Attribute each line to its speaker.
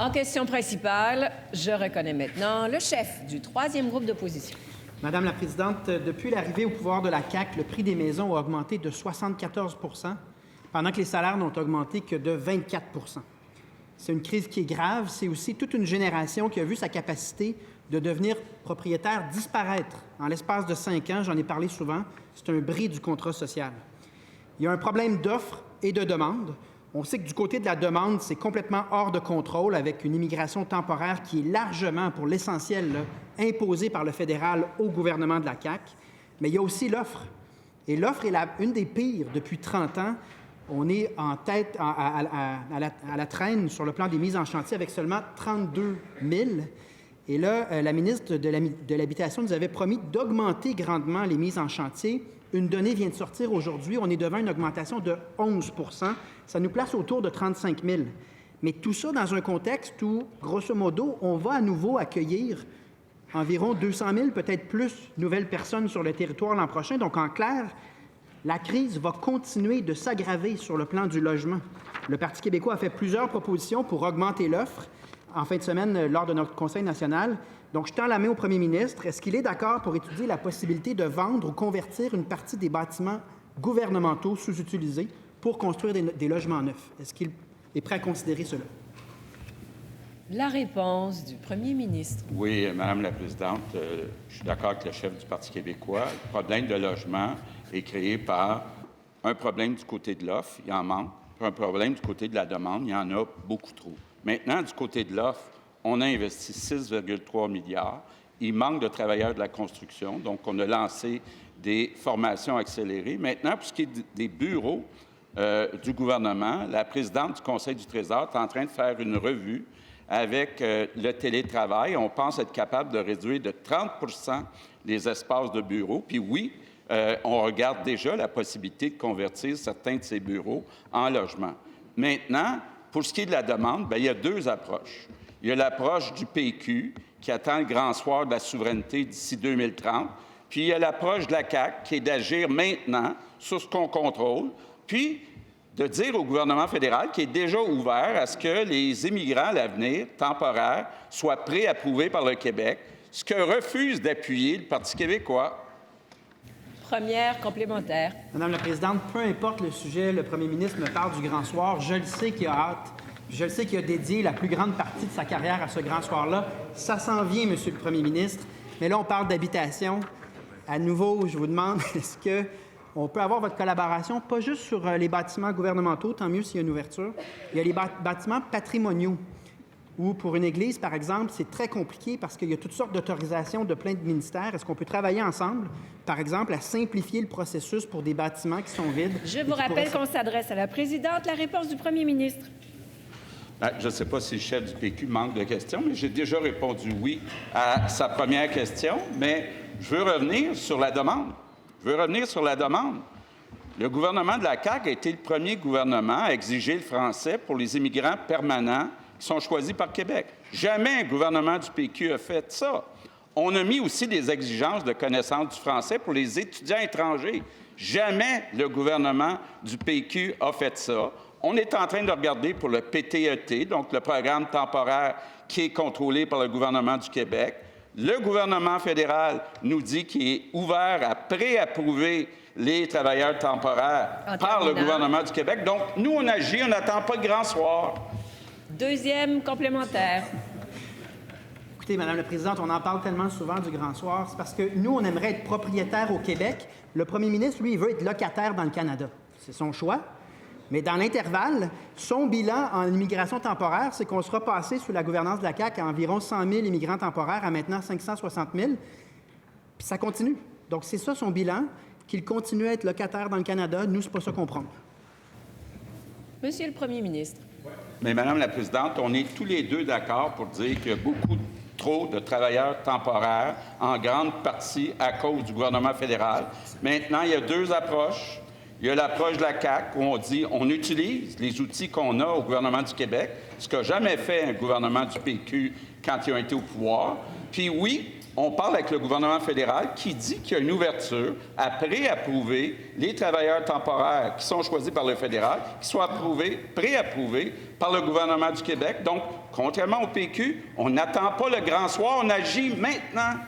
Speaker 1: En question principale, je reconnais maintenant le chef du troisième groupe d'opposition.
Speaker 2: Madame la Présidente, depuis l'arrivée au pouvoir de la CAQ, le prix des maisons a augmenté de 74 pendant que les salaires n'ont augmenté que de 24 C'est une crise qui est grave. C'est aussi toute une génération qui a vu sa capacité de devenir propriétaire disparaître. En l'espace de 5 ans, j'en ai parlé souvent, c'est un bris du contrat social. Il y a un problème d'offre et de demande. On sait que du côté de la demande, c'est complètement hors de contrôle avec une immigration temporaire qui est largement, pour l'essentiel, imposée par le fédéral au gouvernement de la CAQ. Mais il y a aussi l'offre. Et l'offre est une des pires depuis 30 ans. On est en tête à la traîne sur le plan des mises en chantier avec seulement 32 000. Et là, la ministre de l'Habitation nous avait promis d'augmenter grandement les mises en chantier. Une donnée vient de sortir aujourd'hui. On est devant une augmentation de 11 Ça nous place autour de 35 000. Mais tout ça dans un contexte où, grosso modo, on va à nouveau accueillir environ 200 000, peut-être plus, nouvelles personnes sur le territoire l'an prochain. Donc, en clair, la crise va continuer de s'aggraver sur le plan du logement. Le Parti québécois a fait plusieurs propositions pour augmenter l'offre en fin de semaine lors de notre Conseil national. Donc, je tends la main au premier ministre. Est-ce qu'il est d'accord pour étudier la possibilité de vendre ou convertir une partie des bâtiments gouvernementaux sous-utilisés pour construire des logements neufs? Est-ce qu'il est prêt à considérer cela?
Speaker 1: La réponse du premier ministre.
Speaker 3: Oui, Madame la Présidente, je suis d'accord avec le chef du Parti québécois. Le problème de logement est créé par un problème du côté de l'offre, il en manque, puis un problème du côté de la demande, il y en a beaucoup trop. Maintenant, du côté de l'offre, on a investi 6,3 milliards. Il manque de travailleurs de la construction, donc on a lancé des formations accélérées. Maintenant, pour ce qui est des bureaux du gouvernement, la présidente du Conseil du Trésor est en train de faire une revue avec le télétravail. On pense être capable de réduire de 30 les espaces de bureaux. Puis oui, on regarde déjà la possibilité de convertir certains de ces bureaux en logements. Maintenant, pour ce qui est de la demande, bien, il y a deux approches. Il y a l'approche du PQ qui attend le grand soir de la souveraineté d'ici 2030. Puis il y a l'approche de la CAQ qui est d'agir maintenant sur ce qu'on contrôle, puis de dire au gouvernement fédéral qui est déjà ouvert à ce que les immigrants à l'avenir, temporaires, soient préapprouvés par le Québec, ce que refuse d'appuyer le Parti québécois.
Speaker 1: Première complémentaire.
Speaker 2: Madame la Présidente, peu importe le sujet, le premier ministre me parle du Grand Soir. Je le sais qu'il a hâte. Je le sais qu'il a dédié la plus grande partie de sa carrière à ce Grand Soir-là. Ça s'en vient, Monsieur le premier ministre. Mais là, on parle d'habitation. À nouveau, je vous demande, est-ce qu'on peut avoir votre collaboration, pas juste sur les bâtiments gouvernementaux, tant mieux s'il y a une ouverture. Il y a les bâtiments patrimoniaux, où pour une église, par exemple, c'est très compliqué parce qu'il y a toutes sortes d'autorisations de plein de ministères. Est-ce qu'on peut travailler ensemble, par exemple, à simplifier le processus pour des bâtiments qui sont vides?
Speaker 1: Je vous rappelle qu'on s'adresse à la présidente. La réponse du premier ministre.
Speaker 3: Je ne sais pas si le chef du PQ manque de questions, mais j'ai déjà répondu oui à sa première question. Mais je veux revenir sur la demande. Le gouvernement de la CAQ a été le premier gouvernement à exiger le français pour les immigrants permanents qui sont choisis par Québec. Jamais un gouvernement du PQ a fait ça. On a mis aussi des exigences de connaissance du français pour les étudiants étrangers. Jamais le gouvernement du PQ a fait ça. On est en train de regarder pour le PTET, donc le programme temporaire qui est contrôlé par le gouvernement du Québec. Le gouvernement fédéral nous dit qu'il est ouvert à préapprouver les travailleurs temporaires par le gouvernement du Québec. Donc, nous, on agit, on n'attend pas le grand soir.
Speaker 1: Deuxième complémentaire.
Speaker 2: Écoutez, Madame la Présidente, on en parle tellement souvent du Grand Soir. C'est parce que nous, on aimerait être propriétaire au Québec. Le premier ministre, lui, il veut être locataire dans le Canada. C'est son choix. Mais dans l'intervalle, son bilan en immigration temporaire, c'est qu'on sera passé sous la gouvernance de la CAQ à environ 100 000 immigrants temporaires à maintenant 560 000. Puis ça continue. Donc, c'est ça son bilan, qu'il continue à être locataire dans le Canada. Nous, c'est pas ça qu'on prend.
Speaker 1: Monsieur le premier ministre.
Speaker 3: Mais Madame la Présidente, on est tous les deux d'accord pour dire qu'il y a beaucoup trop de travailleurs temporaires, en grande partie à cause du gouvernement fédéral. Maintenant, il y a deux approches. Il y a l'approche de la CAQ où on dit on utilise les outils qu'on a au gouvernement du Québec, ce qu'a jamais fait un gouvernement du PQ quand ils ont été au pouvoir. Puis oui, on parle avec le gouvernement fédéral qui dit qu'il y a une ouverture à préapprouver les travailleurs temporaires qui sont choisis par le fédéral, qui soient préapprouvés par le gouvernement du Québec. Donc, contrairement au PQ, on n'attend pas le grand soir, on agit maintenant.